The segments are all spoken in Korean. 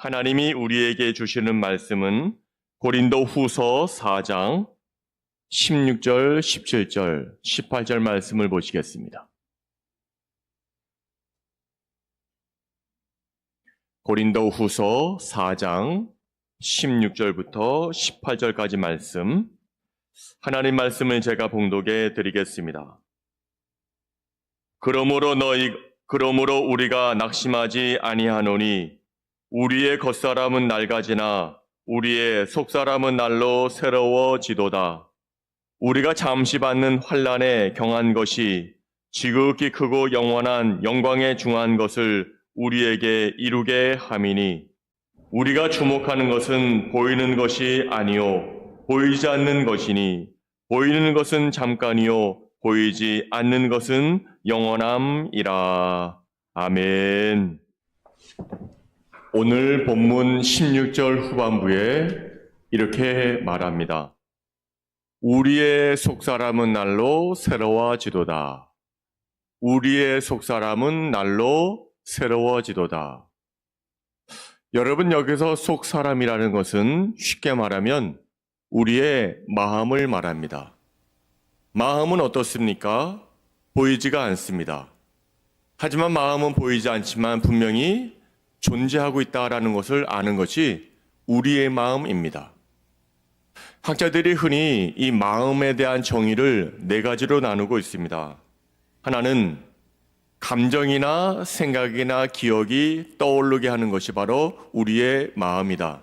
하나님이 우리에게 주시는 말씀은 고린도 후서 4장 16절, 17절, 18절 말씀을 보시겠습니다. 고린도 후서 4장 16절부터 18절까지 말씀, 하나님 말씀을 제가 봉독해 드리겠습니다. 그러므로 우리가 낙심하지 아니하노니 우리의 겉사람은 낡아지나 우리의 속사람은 날로 새로워지도다. 우리가 잠시 받는 환난에 경한 것이 지극히 크고 영원한 영광에 중한 것을 우리에게 이루게 함이니 우리가 주목하는 것은 보이는 것이 아니요 보이지 않는 것이니 보이는 것은 잠깐이요 보이지 않는 것은 영원함이라. 아멘. 오늘 본문 16절 후반부에 이렇게 말합니다. 우리의 속사람은 날로 새로워지도다. 우리의 속사람은 날로 새로워지도다. 여러분, 여기서 속사람이라는 것은 쉽게 말하면 우리의 마음을 말합니다. 마음은 어떻습니까? 보이지가 않습니다. 하지만 마음은 보이지 않지만 분명히 존재하고 있다라는 것을 아는 것이 우리의 마음입니다. 학자들이 흔히 이 마음에 대한 정의를 네 가지로 나누고 있습니다. 하나는 감정이나 생각이나 기억이 떠오르게 하는 것이 바로 우리의 마음이다.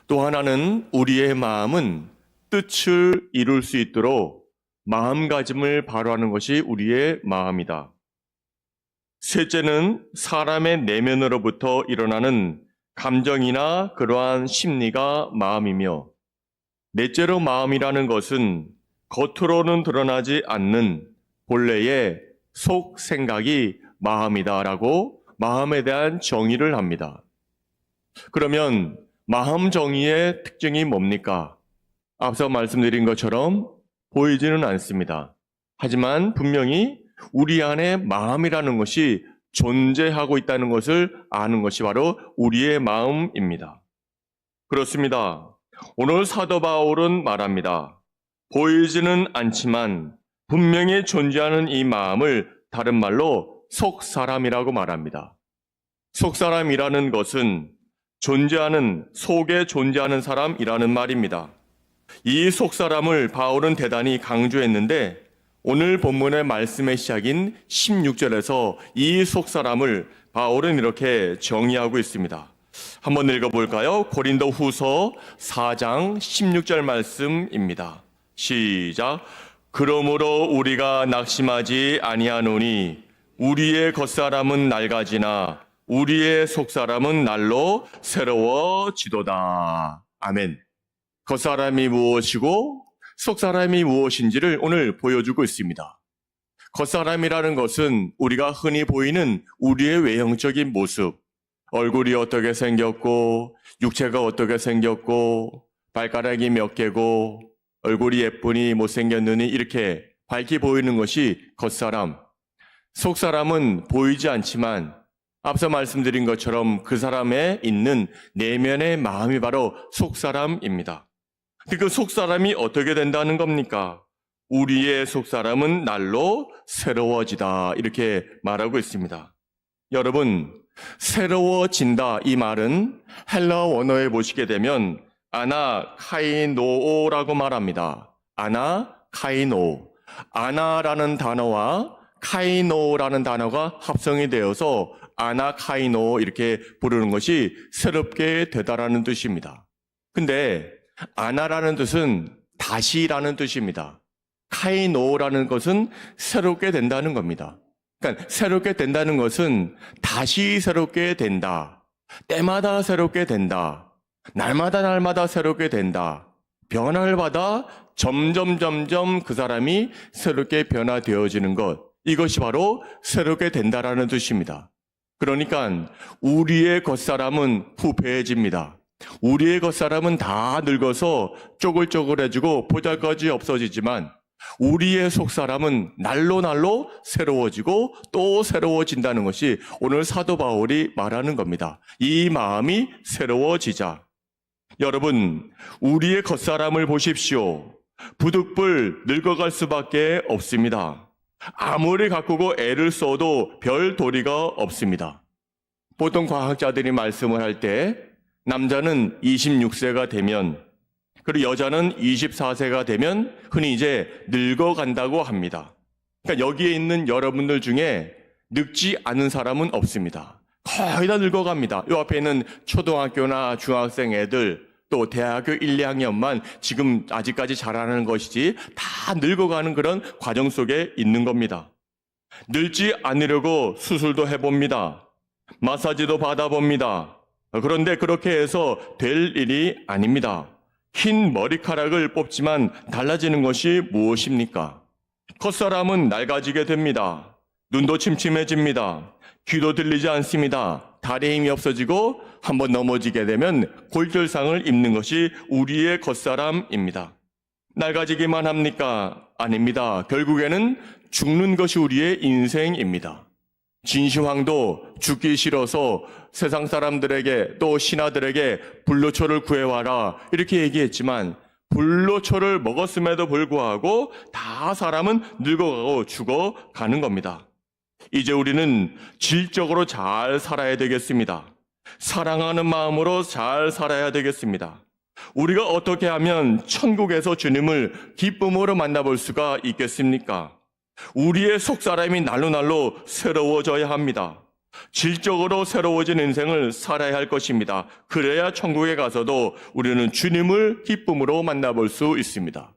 또 하나는 우리의 마음은 뜻을 이룰 수 있도록 마음가짐을 바로하는 것이 우리의 마음이다. 셋째는 사람의 내면으로부터 일어나는 감정이나 그러한 심리가 마음이며, 넷째로 마음이라는 것은 겉으로는 드러나지 않는 본래의 속 생각이 마음이다라고 마음에 대한 정의를 합니다. 그러면 마음 정의의 특징이 뭡니까? 앞서 말씀드린 것처럼 보이지는 않습니다. 하지만 분명히 우리 안에 마음이라는 것이 존재하고 있다는 것을 아는 것이 바로 우리의 마음입니다. 그렇습니다. 오늘 사도 바울은 말합니다. 보이지는 않지만 분명히 존재하는 이 마음을 다른 말로 속사람이라고 말합니다. 속사람이라는 것은 속에 존재하는 사람이라는 말입니다. 이 속사람을 바울은 대단히 강조했는데 오늘 본문의 말씀의 시작인 16절에서 이 속사람을 바울은 이렇게 정의하고 있습니다. 한번 읽어볼까요? 고린도 후서 4장 16절 말씀입니다. 시작. 그러므로 우리가 낙심하지 아니하노니 우리의 겉사람은 낡아지나 우리의 속사람은 날로 새로워지도다. 아멘. 겉사람이 무엇이고 속사람이 무엇인지를 오늘 보여주고 있습니다. 겉사람이라는 것은 우리가 흔히 보이는 우리의 외형적인 모습, 얼굴이 어떻게 생겼고 육체가 어떻게 생겼고 발가락이 몇 개고 얼굴이 예쁘니 못생겼느니 이렇게 밝게 보이는 것이 겉사람. 속사람은 보이지 않지만 앞서 말씀드린 것처럼 그 사람에 있는 내면의 마음이 바로 속사람입니다. 그 속사람이 어떻게 된다는 겁니까? 우리의 속사람은 날로 새로워지다 이렇게 말하고 있습니다. 여러분, 새로워진다 이 말은 헬라어 원어에 보시게 되면 아나카이노라고 말합니다. 아나카이노. 아나라는 단어와 카이노라는 단어가 합성이 되어서 아나카이노 이렇게 부르는 것이 새롭게 되다라는 뜻입니다. 근데 아나라는 뜻은 다시라는 뜻입니다. 카이노라는 것은 새롭게 된다는 겁니다. 그러니까 새롭게 된다는 것은 다시 새롭게 된다. 때마다 새롭게 된다. 날마다 새롭게 된다. 변화를 받아 점점 그 사람이 새롭게 변화되어지는 것. 이것이 바로 새롭게 된다라는 뜻입니다. 그러니까 우리의 겉사람은 후패해집니다. 우리의 겉사람은 다 늙어서 쪼글쪼글해지고 보잘것이 없어지지만 우리의 속사람은 날로 날로 새로워지고 또 새로워진다는 것이 오늘 사도 바울이 말하는 겁니다. 이 마음이 새로워지자. 여러분, 우리의 겉사람을 보십시오. 부득불 늙어갈 수밖에 없습니다. 아무리 가꾸고 애를 써도 별 도리가 없습니다. 보통 과학자들이 말씀을 할 때 남자는 26세가 되면 그리고 여자는 24세가 되면 흔히 이제 늙어간다고 합니다. 그러니까 여기에 있는 여러분들 중에 늙지 않은 사람은 없습니다. 거의 다 늙어갑니다. 이 앞에 있는 초등학교나 중학생 애들 또 대학교 1, 2학년만 지금 아직까지 자라는 것이지 다 늙어가는 그런 과정 속에 있는 겁니다. 늙지 않으려고 수술도 해봅니다. 마사지도 받아봅니다. 그런데 그렇게 해서 될 일이 아닙니다. 흰 머리카락을 뽑지만 달라지는 것이 무엇입니까? 겉사람은 낡아지게 됩니다. 눈도 침침해집니다. 귀도 들리지 않습니다. 다리에 힘이 없어지고 한번 넘어지게 되면 골절상을 입는 것이 우리의 겉사람입니다. 낡아지기만 합니까? 아닙니다. 결국에는 죽는 것이 우리의 인생입니다. 진시황도 죽기 싫어서 세상 사람들에게 또 신하들에게 불로초를 구해와라 이렇게 얘기했지만 불로초를 먹었음에도 불구하고 다 사람은 늙어가고 죽어가는 겁니다. 이제 우리는 질적으로 잘 살아야 되겠습니다. 사랑하는 마음으로 잘 살아야 되겠습니다. 우리가 어떻게 하면 천국에서 주님을 기쁨으로 만나볼 수가 있겠습니까? 우리의 속사람이 날로 새로워져야 합니다. 질적으로 새로워진 인생을 살아야 할 것입니다. 그래야 천국에 가서도 우리는 주님을 기쁨으로 만나볼 수 있습니다.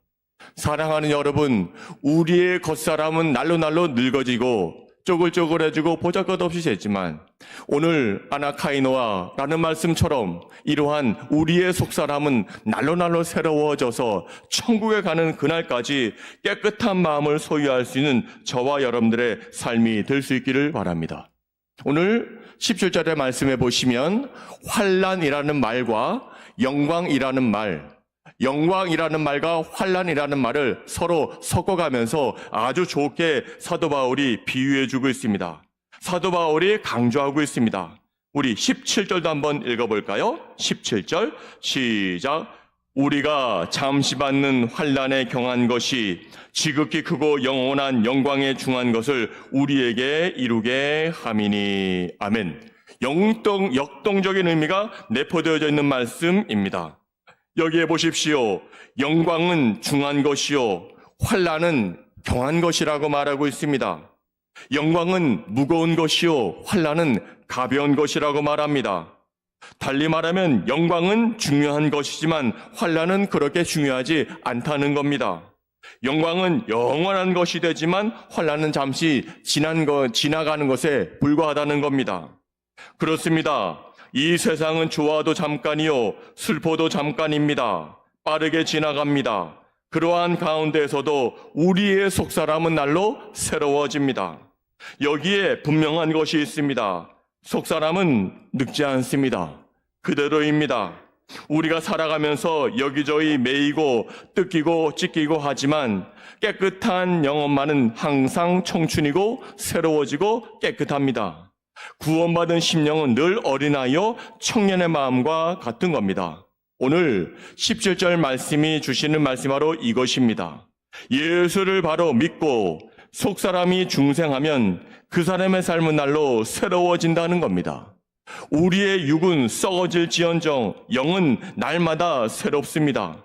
사랑하는 여러분, 우리의 겉사람은 날로 늙어지고 쪼글쪼글해지고 보잘것없이 됐지만 오늘 아나카이노아라는 말씀처럼 이러한 우리의 속사람은 날로 새로워져서 천국에 가는 그날까지 깨끗한 마음을 소유할 수 있는 저와 여러분들의 삶이 될 수 있기를 바랍니다. 오늘 17절의 말씀에 보시면 환난이라는 말과 영광이라는 말과 환난이라는 말을 서로 섞어가면서 아주 좋게 사도 바울이 비유해주고 있습니다. 사도 바울이 강조하고 있습니다. 우리 17절도 한번 읽어볼까요? 17절 시작. 우리가 잠시 받는 환난에 경한 것이 지극히 크고 영원한 영광에 중한 것을 우리에게 이루게 함이니. 아멘. 역동적인 의미가 내포되어져 있는 말씀입니다. 여기에 보십시오. 영광은 중한 것이요 환난은 경한 것이라고 말하고 있습니다. 영광은 무거운 것이요 환난은 가벼운 것이라고 말합니다. 달리 말하면 영광은 중요한 것이지만 환난은 그렇게 중요하지 않다는 겁니다. 영광은 영원한 것이 되지만 환난은 잠시 지나가는 것에 불과하다는 겁니다. 그렇습니다. 이 세상은 좋아도 잠깐이요 슬퍼도 잠깐입니다. 빠르게 지나갑니다. 그러한 가운데에서도 우리의 속사람은 날로 새로워집니다. 여기에 분명한 것이 있습니다. 속사람은 늙지 않습니다. 그대로입니다. 우리가 살아가면서 여기저기 매이고 뜯기고 찢기고 하지만 깨끗한 영혼만은 항상 청춘이고 새로워지고 깨끗합니다. 구원받은 심령은 늘 어린아이요 청년의 마음과 같은 겁니다. 오늘 17절 말씀이 주시는 말씀 바로 이것입니다. 예수를 바로 믿고 속사람이 중생하면 그 사람의 삶은 날로 새로워진다는 겁니다. 우리의 육은 썩어질지언정 영은 날마다 새롭습니다.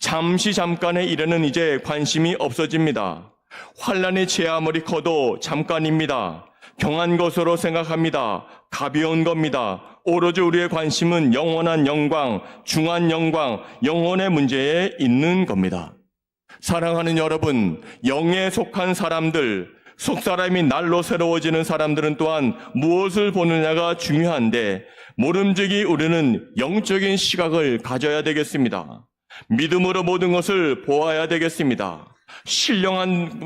잠깐의 일에는 이제 관심이 없어집니다. 환난이 제 아무리 커도 잠깐입니다. 경한 것으로 생각합니다. 가벼운 겁니다. 오로지 우리의 관심은 영원한 영광, 중한 영광, 영혼의 문제에 있는 겁니다. 사랑하는 여러분, 영에 속한 사람들, 속사람이 날로 새로워지는 사람들은 또한 무엇을 보느냐가 중요한데 모름지기 우리는 영적인 시각을 가져야 되겠습니다. 믿음으로 모든 것을 보아야 되겠습니다. 신령한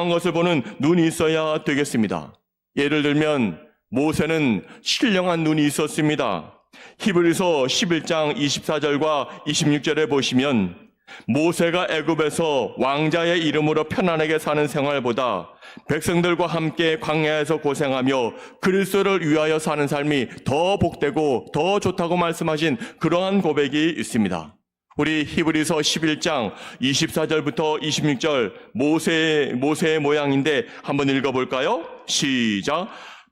것을 보는 눈이 있어야 되겠습니다. 예를 들면 모세는 신령한 눈이 있었습니다. 히브리서 11장 24절과 26절에 보시면 모세가 애굽에서 왕자의 이름으로 편안하게 사는 생활보다 백성들과 함께 광야에서 고생하며 그리스도를 위하여 사는 삶이 더 복되고 더 좋다고 말씀하신 그러한 고백이 있습니다. 우리 히브리서 11장 24절부터 26절 모세의 모양인데 한번 읽어볼까요? 시작.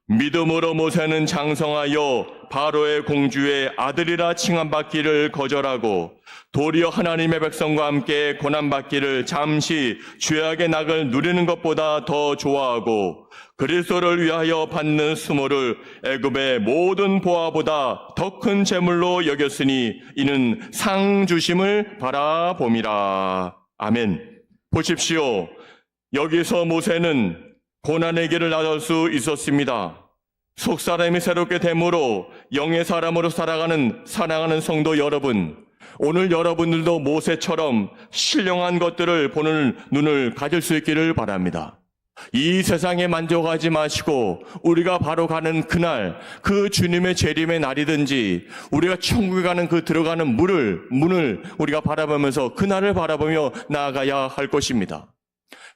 믿음으로 모세는 장성하여 바로의 공주의 아들이라 칭함받기를 거절하고 도리어 하나님의 백성과 함께 고난받기를 잠시 죄악의 낙을 누리는 것보다 더 좋아하고 그리스도를 위하여 받는 수모를 애굽의 모든 보화보다 더 큰 재물로 여겼으니 이는 상 주심을 바라봄이라. 아멘. 보십시오. 여기서 모세는 고난의 길을 나설 수 있었습니다. 속사람이 새롭게 됨으로 영의 사람으로 살아가는 사랑하는 성도 여러분, 오늘 여러분들도 모세처럼 신령한 것들을 보는 눈을 가질 수 있기를 바랍니다. 이 세상에 만족하지 마시고 우리가 바로 가는 그날, 그 주님의 재림의 날이든지 우리가 천국에 가는 그 들어가는 문을 우리가 바라보면서 그날을 바라보며 나아가야 할 것입니다.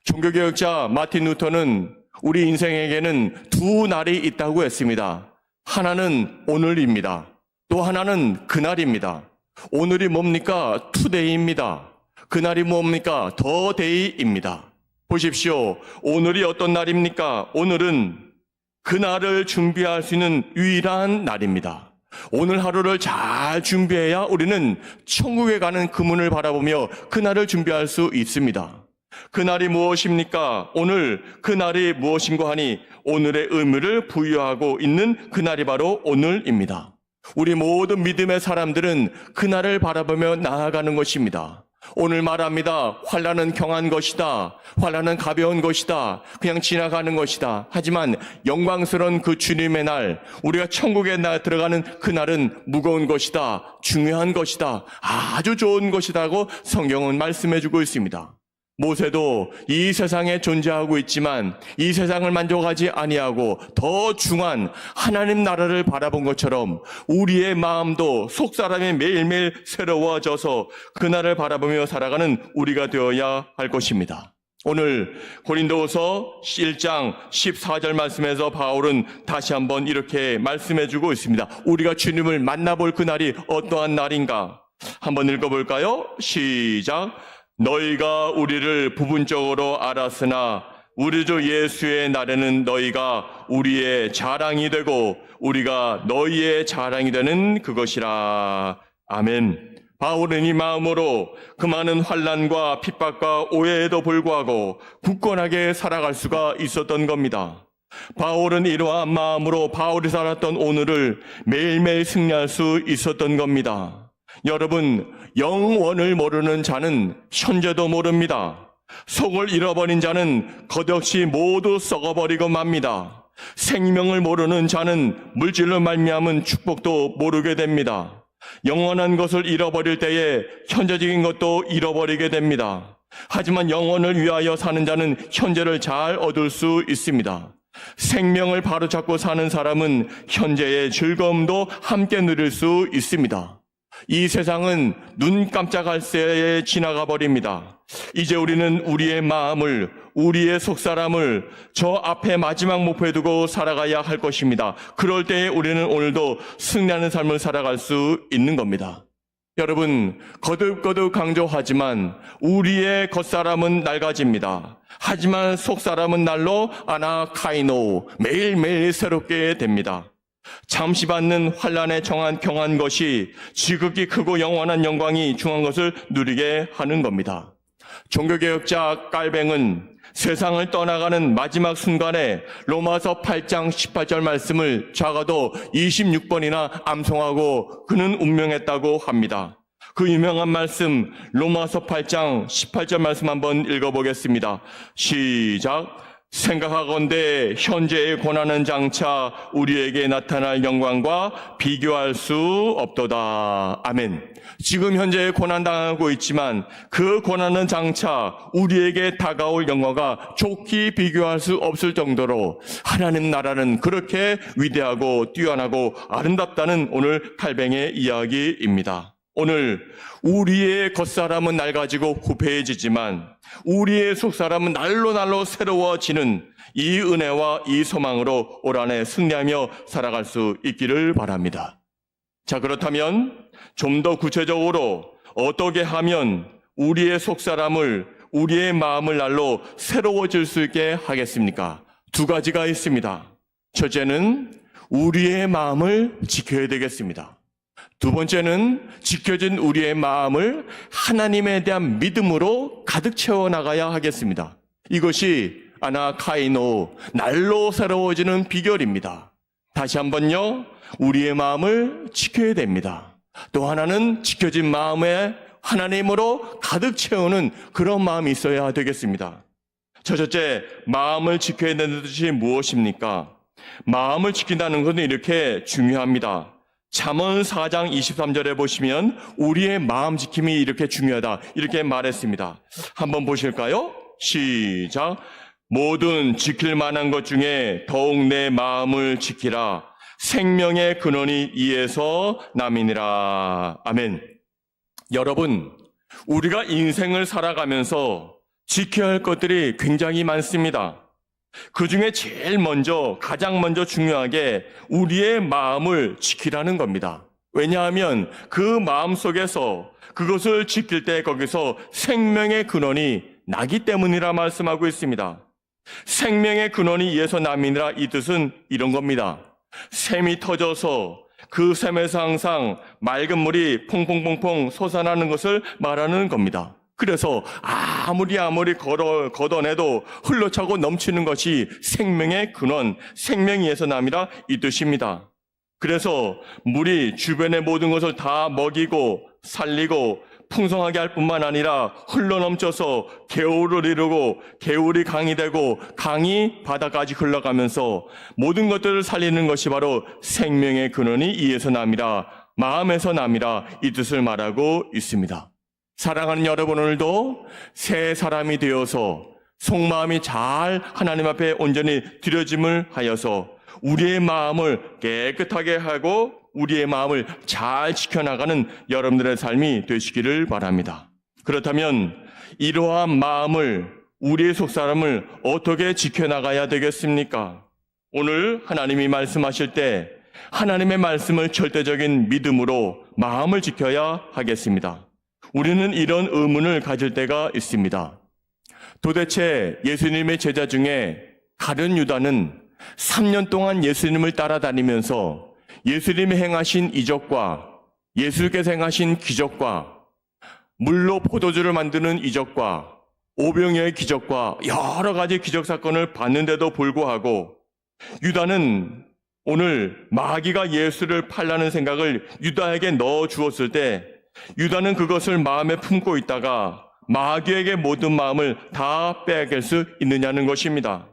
종교개혁자 마틴 루터는 우리 인생에게는 두 날이 있다고 했습니다. 하나는 오늘입니다. 또 하나는 그날입니다. 오늘이 뭡니까? 투데이입니다. 그날이 뭡니까? 더데이입니다. 보십시오. 오늘이 어떤 날입니까? 오늘은 그날을 준비할 수 있는 유일한 날입니다. 오늘 하루를 잘 준비해야 우리는 천국에 가는 그 문을 바라보며 그날을 준비할 수 있습니다. 그날이 무엇입니까? 오늘 그날이 무엇인가 하니 오늘의 의미를 부여하고 있는 그날이 바로 오늘입니다. 우리 모든 믿음의 사람들은 그날을 바라보며 나아가는 것입니다. 오늘 말합니다. 환난은 경한 것이다. 환난은 가벼운 것이다. 그냥 지나가는 것이다. 하지만 영광스러운 그 주님의 날, 우리가 천국에 들어가는 그날은 무거운 것이다. 중요한 것이다. 아주 좋은 것이다고 성경은 말씀해주고 있습니다. 모세도 이 세상에 존재하고 있지만 이 세상을 만족하지 아니하고 더 중한 하나님 나라를 바라본 것처럼 우리의 마음도 속사람이 매일매일 새로워져서 그날을 바라보며 살아가는 우리가 되어야 할 것입니다. 오늘 고린도후서 1장 14절 말씀에서 바울은 다시 한번 이렇게 말씀해주고 있습니다. 우리가 주님을 만나볼 그날이 어떠한 날인가? 한번 읽어볼까요? 시작. 너희가 우리를 부분적으로 알았으나 우리 주 예수의 날에는 너희가 우리의 자랑이 되고 우리가 너희의 자랑이 되는 그것이라. 아멘. 바울은 이 마음으로 그 많은 환난과 핍박과 오해에도 불구하고 굳건하게 살아갈 수가 있었던 겁니다. 바울은 이러한 마음으로 바울이 살았던 오늘을 매일매일 승리할 수 있었던 겁니다. 여러분, 영원을 모르는 자는 현재도 모릅니다. 속을 잃어버린 자는 겉없이 모두 썩어버리고 맙니다. 생명을 모르는 자는 물질로 말미암은 축복도 모르게 됩니다. 영원한 것을 잃어버릴 때에 현재적인 것도 잃어버리게 됩니다. 하지만 영원을 위하여 사는 자는 현재를 잘 얻을 수 있습니다. 생명을 바로잡고 사는 사람은 현재의 즐거움도 함께 누릴 수 있습니다. 이 세상은 눈 깜짝할 새에 지나가 버립니다. 이제 우리는 우리의 마음을, 우리의 속사람을 저 앞에 마지막 목표에 두고 살아가야 할 것입니다. 그럴 때에 우리는 오늘도 승리하는 삶을 살아갈 수 있는 겁니다. 여러분, 거듭거듭 강조하지만 우리의 겉사람은 낡아집니다. 하지만 속사람은 날로 아나카이노, 매일매일 새롭게 됩니다. 잠시 받는 환난에 경한 것이 지극히 크고 영원한 영광이 중한 것을 누리게 하는 겁니다. 종교개혁자 깔뱅은 세상을 떠나가는 마지막 순간에 로마서 8장 18절 말씀을 적어도 26번이나 암송하고 그는 운명했다고 합니다. 그 유명한 말씀 로마서 8장 18절 말씀 한번 읽어보겠습니다. 시작. 생각하건대 현재의 고난은 장차 우리에게 나타날 영광과 비교할 수 없도다. 아멘. 지금 현재 고난당하고 있지만 그 고난은 장차 우리에게 다가올 영광과 좋게 비교할 수 없을 정도로 하나님 나라는 그렇게 위대하고 뛰어나고 아름답다는 오늘 칼뱅의 이야기입니다. 오늘 우리의 겉사람은 낡아지고 후패해지지만 우리의 속사람은 날로 새로워지는 이 은혜와 이 소망으로 올 한해 승리하며 살아갈 수 있기를 바랍니다. 자, 그렇다면 좀 더 구체적으로 어떻게 하면 우리의 속사람을, 우리의 마음을 날로 새로워질 수 있게 하겠습니까? 두 가지가 있습니다. 첫째는 우리의 마음을 지켜야 되겠습니다. 두 번째는 지켜진 우리의 마음을 하나님에 대한 믿음으로 가득 채워나가야 하겠습니다. 이것이 아나카이노, 날로 새로워지는 비결입니다. 다시 한번요, 우리의 마음을 지켜야 됩니다. 또 하나는 지켜진 마음에 하나님으로 가득 채우는 그런 마음이 있어야 되겠습니다. 첫째, 마음을 지켜야 되는 뜻이 무엇입니까? 마음을 지킨다는 것은 이렇게 중요합니다. 잠언 4장 23절에 보시면 우리의 마음 지킴이 이렇게 중요하다, 이렇게 말했습니다. 한번 보실까요? 시작. 모든 지킬 만한 것 중에 더욱 내 마음을 지키라. 생명의 근원이 이에서 남이니라. 아멘. 여러분, 우리가 인생을 살아가면서 지켜야 할 것들이 굉장히 많습니다. 그 중에 가장 먼저 중요하게 우리의 마음을 지키라는 겁니다. 왜냐하면 그 마음 속에서 그것을 지킬 때 거기서 생명의 근원이 나기 때문이라 말씀하고 있습니다. 생명의 근원이 이에서 남이니라, 이 뜻은 이런 겁니다. 샘이 터져서 그 샘에서 항상 맑은 물이 퐁퐁퐁퐁 솟아나는 것을 말하는 겁니다. 그래서 아무리 걷어내도 흘러차고 넘치는 것이 생명의 근원, 생명이에서 남이라, 이 뜻입니다. 그래서 물이 주변의 모든 것을 다 먹이고 살리고 풍성하게 할 뿐만 아니라 흘러넘쳐서 개울을 이루고 개울이 강이 되고 강이 바다까지 흘러가면서 모든 것들을 살리는 것이 바로 생명의 근원이 이에서 남이라, 마음에서 남이라, 이 뜻을 말하고 있습니다. 사랑하는 여러분, 오늘도 새 사람이 되어서 속마음이 잘 하나님 앞에 온전히 드려짐을 하여서 우리의 마음을 깨끗하게 하고 우리의 마음을 잘 지켜나가는 여러분들의 삶이 되시기를 바랍니다. 그렇다면 이러한 마음을, 우리의 속사람을 어떻게 지켜나가야 되겠습니까? 오늘 하나님이 말씀하실 때 하나님의 말씀을 절대적인 믿음으로 마음을 지켜야 하겠습니다. 우리는 이런 의문을 가질 때가 있습니다. 도대체 예수님의 제자 중에 가룟 유다는 3년 동안 예수님을 따라다니면서 예수님이 행하신 이적과 예수께서 행하신 기적과 물로 포도주를 만드는 이적과 오병이어의 기적과 여러 가지 기적 사건을 봤는데도 불구하고 유다는 오늘 마귀가 예수를 팔라는 생각을 유다에게 넣어 주었을 때 유다는 그것을 마음에 품고 있다가 마귀에게 모든 마음을 다 빼앗길 수 있느냐는 것입니다.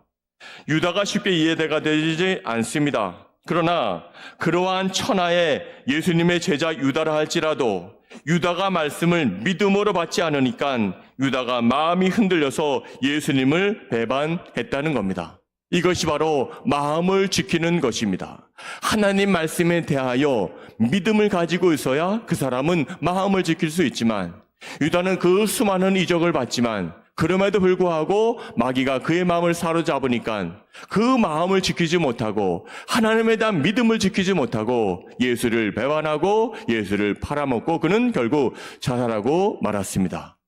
유다가 쉽게 이해가 되지 않습니다. 그러나 그러한 천하의 예수님의 제자 유다라 할지라도 유다가 말씀을 믿음으로 받지 않으니까 유다가 마음이 흔들려서 예수님을 배반했다는 겁니다. 이것이 바로 마음을 지키는 것입니다. 하나님 말씀에 대하여 믿음을 가지고 있어야 그 사람은 마음을 지킬 수 있지만 유다는 그 수많은 이적을 봤지만 그럼에도 불구하고 마귀가 그의 마음을 사로잡으니까 그 마음을 지키지 못하고 하나님에 대한 믿음을 지키지 못하고 예수를 배반하고 예수를 팔아먹고 그는 결국 자살하고 말았습니다.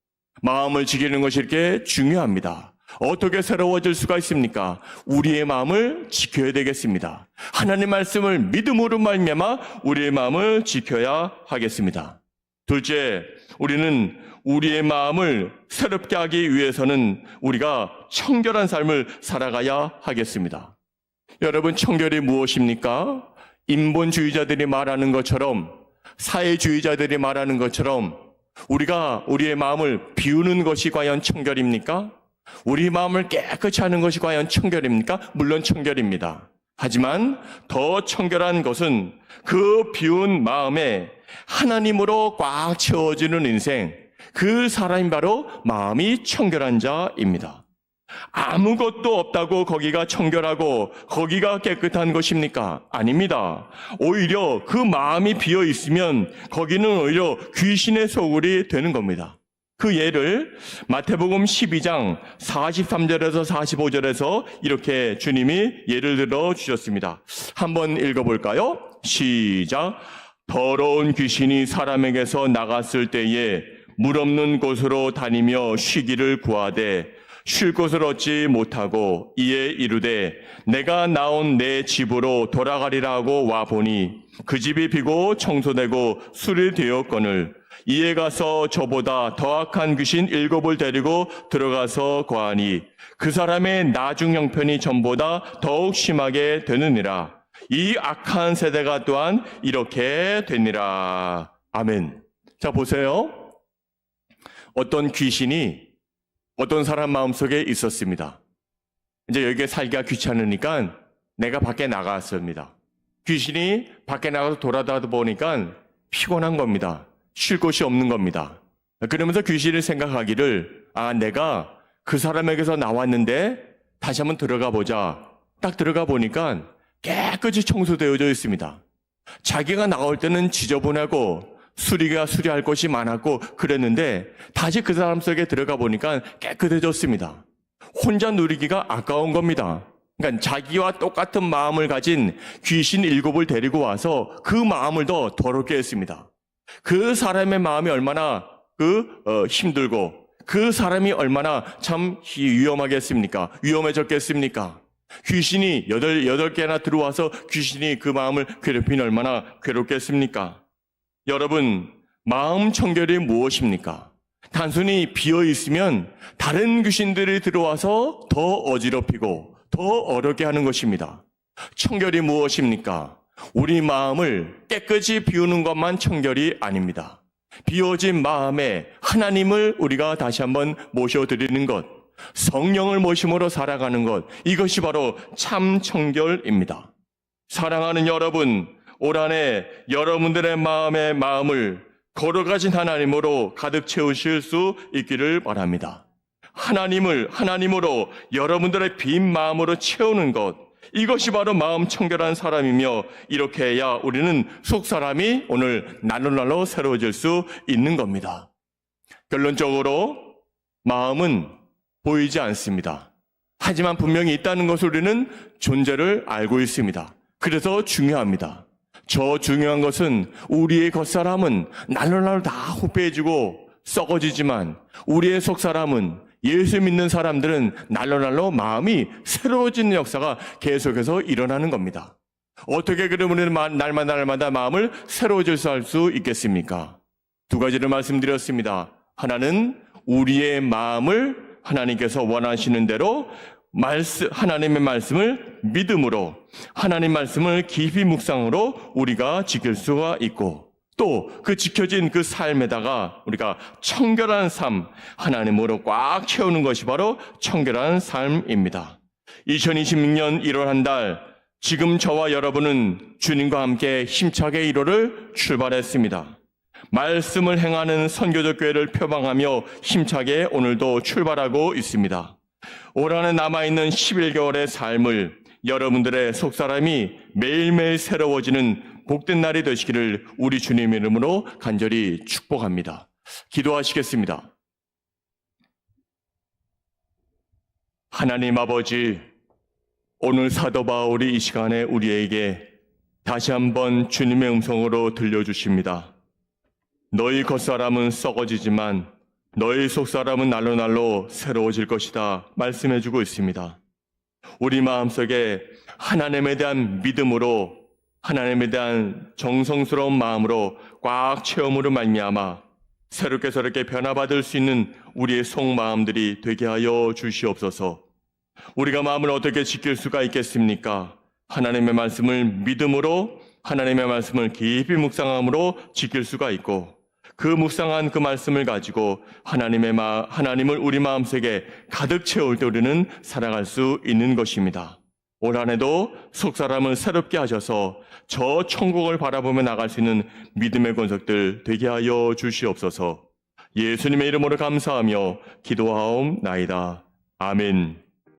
마음을 지키는 것이 이렇게 중요합니다. 어떻게 새로워질 수가 있습니까? 우리의 마음을 지켜야 되겠습니다. 하나님 말씀을 믿음으로 말미암아 우리의 마음을 지켜야 하겠습니다. 둘째, 우리는 우리의 마음을 새롭게 하기 위해서는 우리가 청결한 삶을 살아가야 하겠습니다. 여러분, 청결이 무엇입니까? 인본주의자들이 말하는 것처럼, 사회주의자들이 말하는 것처럼 우리가 우리의 마음을 비우는 것이 과연 청결입니까? 우리 마음을 깨끗이 하는 것이 과연 청결입니까? 물론 청결입니다. 하지만 더 청결한 것은 그 비운 마음에 하나님으로 꽉 채워지는 인생, 그 사람이 바로 마음이 청결한 자입니다. 아무것도 없다고 거기가 청결하고 거기가 깨끗한 것입니까? 아닙니다. 오히려 그 마음이 비어 있으면 거기는 오히려 귀신의 소굴이 되는 겁니다. 그 예를 마태복음 12장 43절에서 45절에서 이렇게 주님이 예를 들어 주셨습니다. 한번 읽어볼까요? 시작. 더러운 귀신이 사람에게서 나갔을 때에 물 없는 곳으로 다니며 쉬기를 구하되 쉴 곳을 얻지 못하고 이에 이르되 내가 나온 내 집으로 돌아가리라고 와보니 그 집이 비고 청소되고 수리되었거늘 이에 가서 저보다 더 악한 귀신 7을 데리고 들어가서 거하니 그 사람의 나중 형편이 전보다 더욱 심하게 되느니라. 이 악한 세대가 또한 이렇게 되니라. 아멘. 자, 보세요. 어떤 귀신이 어떤 사람 마음속에 있었습니다. 이제 여기에 살기가 귀찮으니까 내가 밖에 나갔습니다. 귀신이 밖에 나가서 돌아다니다 보니까 피곤한 겁니다. 쉴 곳이 없는 겁니다. 그러면서 귀신이 생각하기를 내가 그 사람에게서 나왔는데 다시 한번 들어가 보자. 딱 들어가 보니까 깨끗이 청소되어져 있습니다. 자기가 나올 때는 지저분하고 수리할 것이 많았고 그랬는데 다시 그 사람 속에 들어가 보니까 깨끗해졌습니다. 혼자 누리기가 아까운 겁니다. 그러니까 자기와 똑같은 마음을 가진 귀신 7을 데리고 와서 그 마음을 더 더럽게 했습니다. 그 사람의 마음이 얼마나 힘들고 그 사람이 얼마나 참 위험하겠습니까? 위험해졌겠습니까? 귀신이 8개나 들어와서 귀신이 그 마음을 괴롭히니 얼마나 괴롭겠습니까? 여러분, 마음 청결이 무엇입니까? 단순히 비어 있으면 다른 귀신들이 들어와서 더 어지럽히고 더 어렵게 하는 것입니다. 청결이 무엇입니까? 우리 마음을 깨끗이 비우는 것만 청결이 아닙니다. 비워진 마음에 하나님을 우리가 다시 한번 모셔드리는 것, 성령을 모심으로 살아가는 것, 이것이 바로 참 청결입니다. 사랑하는 여러분, 올 한 해 여러분들의 마음을 거룩하신 하나님으로 가득 채우실 수 있기를 바랍니다. 하나님으로 여러분들의 빈 마음으로 채우는 것, 이것이 바로 마음 청결한 사람이며 이렇게 해야 우리는 속사람이 오늘 날로 새로워질 수 있는 겁니다. 결론적으로 마음은 보이지 않습니다. 하지만 분명히 있다는 것을 우리는 존재를 알고 있습니다. 그래서 중요합니다. 저 중요한 것은 우리의 겉사람은 날로 다 후패해지고 썩어지지만 우리의 속사람은 예수 믿는 사람들은 날로 마음이 새로워지는 역사가 계속해서 일어나는 겁니다. 어떻게 그러면 우리는 날마다 마음을 새로워질 할 수 있겠습니까? 2가지를 말씀드렸습니다. 하나는 우리의 마음을 하나님께서 원하시는 대로 하나님의 말씀을 믿음으로 하나님 말씀을 깊이 묵상으로 우리가 지킬 수가 있고 또 그 지켜진 그 삶에다가 우리가 청결한 삶, 하나님으로 꽉 채우는 것이 바로 청결한 삶입니다. 2026년 1월 한 달, 지금 저와 여러분은 주님과 함께 힘차게 1월을 출발했습니다. 말씀을 행하는 선교적 교회를 표방하며 힘차게 오늘도 출발하고 있습니다. 올 한해 남아있는 11개월의 삶을 여러분들의 속사람이 매일매일 새로워지는 복된 날이 되시기를 우리 주님 이름으로 간절히 축복합니다. 기도하시겠습니다. 하나님 아버지, 오늘 사도 바울이 이 시간에 우리에게 다시 한번 주님의 음성으로 들려주십니다. 너희 겉사람은 썩어지지만 너희 속사람은 날로 새로워질 것이다 말씀해주고 있습니다. 우리 마음속에 하나님에 대한 믿음으로 하나님에 대한 정성스러운 마음으로 꽉 채움으로 말미암아 새롭게 변화받을 수 있는 우리의 속마음들이 되게 하여 주시옵소서. 우리가 마음을 어떻게 지킬 수가 있겠습니까? 하나님의 말씀을 믿음으로 하나님의 말씀을 깊이 묵상함으로 지킬 수가 있고 그 묵상한 그 말씀을 가지고 하나님을 우리 마음속에 가득 채울 때 우리는 살아갈 수 있는 것입니다. 올 한 해도 속사람을 새롭게 하셔서 저 천국을 바라보며 나갈 수 있는 믿음의 권속들 되게 하여 주시옵소서. 예수님의 이름으로 감사하며 기도하옵나이다. 아멘.